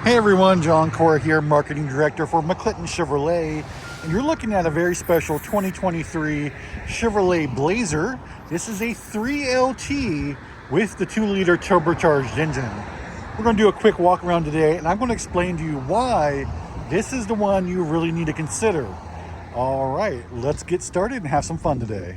Hey everyone, John Cora here, Marketing Director for McClinton Chevrolet, and you're looking at a very special 2023 Chevrolet Blazer. This is a 3LT with the 2-liter turbocharged engine. We're going to do a quick walk around today, and I'm going to explain to you why this is the one you really need to consider. All right, let's get started and have some fun today.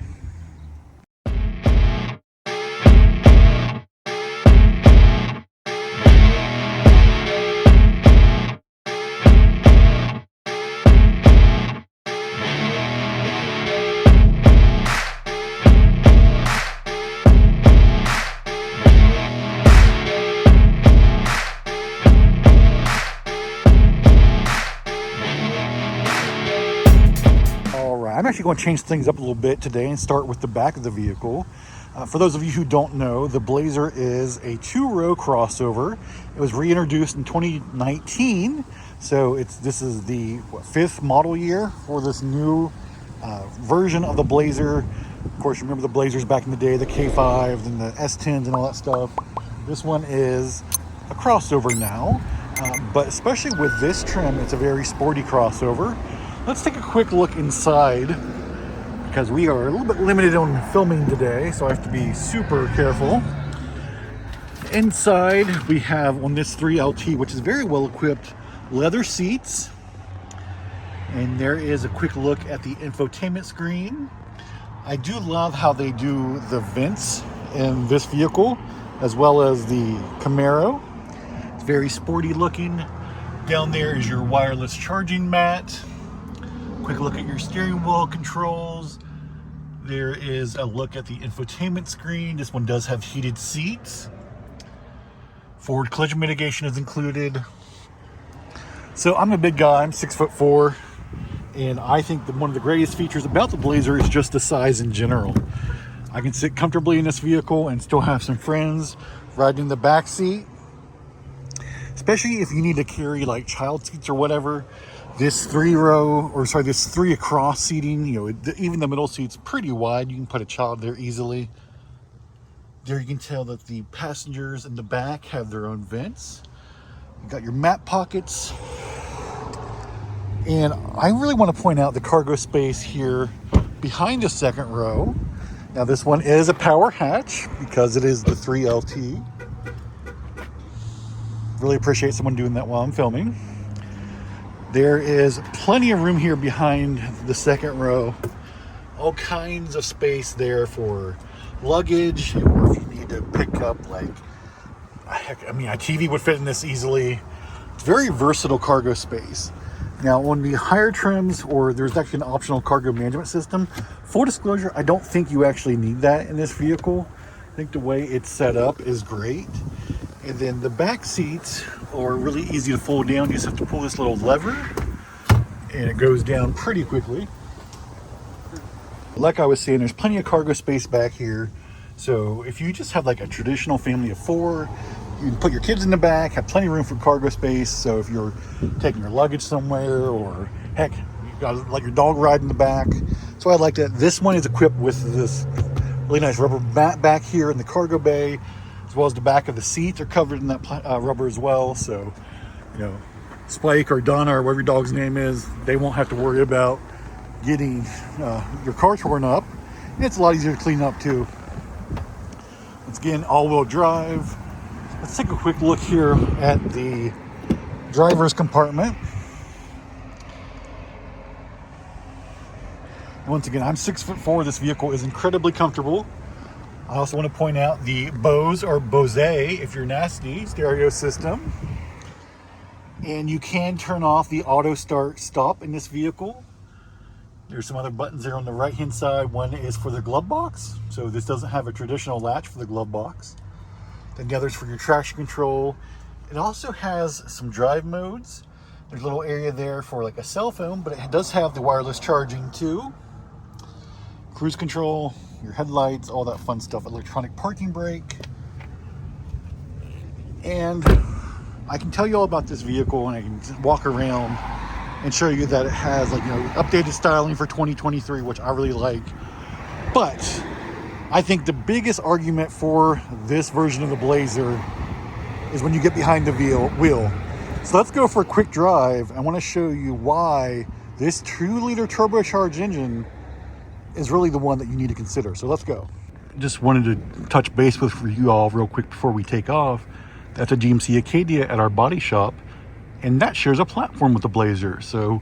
I'm actually going to change things up a little bit today and start with the back of the vehicle. For those of you who don't know, the Blazer is a 2-row crossover. It was reintroduced in 2019, so this is the 5th model year for this new version of the Blazer. Of course, you remember the Blazers back in the day, the K5 and the S10s and all that stuff. This one is a crossover now, but especially with this trim, it's a very sporty crossover. Let's take a quick look inside, because we are a little bit limited on filming today, so I have to be super careful. Inside, we have on this 3LT, which is very well equipped, leather seats. And there is a quick look at the infotainment screen. I do love how they do the vents in this vehicle, as well as the Camaro. It's very sporty looking. Down there is your wireless charging mat. Quick look at your steering wheel controls. There is a look at the infotainment screen. This one does have heated seats. Forward collision mitigation is included. So I'm a big guy, I'm 6'4", and I think that one of the greatest features about the Blazer is just the size in general. I can sit comfortably in this vehicle and still have some friends riding in the back seat. Especially if you need to carry like child seats or whatever. This 3 across seating, even the middle seat's pretty wide. You can put a child there easily. There you can tell that the passengers in the back have their own vents. You got your map pockets. And I really want to point out the cargo space here behind the second row. Now this one is a power hatch because it is the 3LT. Really appreciate someone doing that while I'm filming. There is plenty of room here behind the second row. All kinds of space there for luggage, or if you need to pick up a TV would fit in this easily. It's very versatile cargo space. Now on the higher trims, or there's actually an optional cargo management system. Full disclosure, I don't think you actually need that in this vehicle. I think the way it's set up is great. And then the back seats are really easy to fold down. You just have to pull this little lever and it goes down pretty quickly. Like I was saying, there's plenty of cargo space back here. So if you just have like a traditional family of 4, you can put your kids in the back, have plenty of room for cargo space. So if you're taking your luggage somewhere, or heck, you've got like your dog ride in the back. So I like that. This one is equipped with this really nice rubber mat back here in the cargo bay, as well as the back of the seats are covered in that rubber as well. So, Spike or Donna or whatever your dog's name is, they won't have to worry about getting your car torn up. And it's a lot easier to clean up too. Once again, all-wheel drive. Let's take a quick look here at the driver's compartment. Once again, I'm 6'4". This vehicle is incredibly comfortable. I also want to point out the Bose, or Bose if you're nasty, stereo system. And you can turn off the auto start stop in this vehicle. There's some other buttons there on the right hand side. One is for the glove box. So this doesn't have a traditional latch for the glove box. Then the other's for your traction control. It also has some drive modes. There's a little area there for like a cell phone, but it does have the wireless charging too. Cruise control, your headlights, all that fun stuff, electronic parking brake. And I can tell you all about this vehicle, and I can walk around and show you that it has updated styling for 2023, which I really like. But I think the biggest argument for this version of the Blazer is when you get behind the wheel. So let's go for a quick drive. I want to show you why this 2-liter turbocharged engine is really the one that you need to consider. So let's go. Just wanted to touch base with you all real quick before we take off. That's a GMC Acadia at our body shop, and that shares a platform with the Blazer. So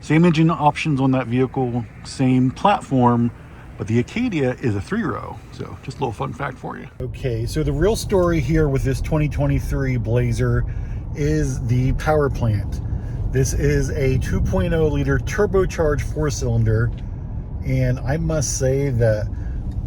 same engine options on that vehicle, same platform, but the Acadia is a 3-row. So just a little fun fact for you. Okay, so the real story here with this 2023 Blazer is the power plant. This is a 2.0 liter turbocharged 4-cylinder, and I must say that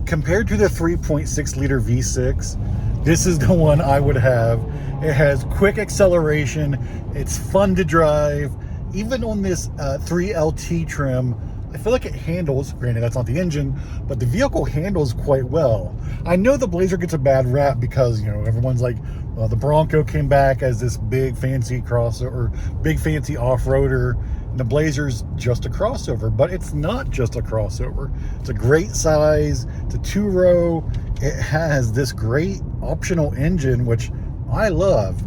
compared to the 3.6 liter V6, this is the one I would have. It has quick acceleration, it's fun to drive. Even on this 3LT trim, I feel like it handles, granted that's not the engine, but the vehicle handles quite well. I know the Blazer gets a bad rap because, you know, everyone's like, well, the Bronco came back as this big fancy crossover, big fancy off-roader, and the Blazer's just a crossover, but it's not just a crossover. It's a great size, it's a 2-row, it has this great optional engine, which I love.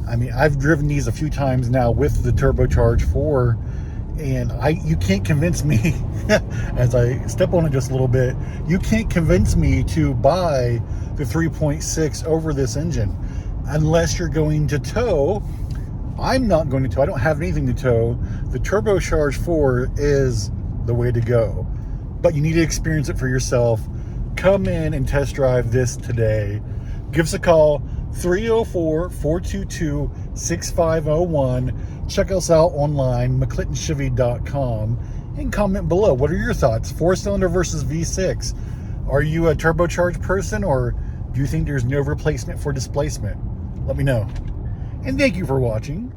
I mean, I've driven these a few times now with the turbocharged 4, and you can't convince me, as I step on it just a little bit, you can't convince me to buy the 3.6 over this engine unless you're going to tow. I'm not going to tow. I don't have anything to tow. The turbocharged 4 is the way to go, but you need to experience it for yourself. Come in and test drive this today. Give us a call, 304-422-6501. Check us out online, mcclintonchevy.com, and comment below. What are your thoughts? 4-cylinder versus V6. Are you a turbocharged person, or do you think there's no replacement for displacement? Let me know. And thank you for watching.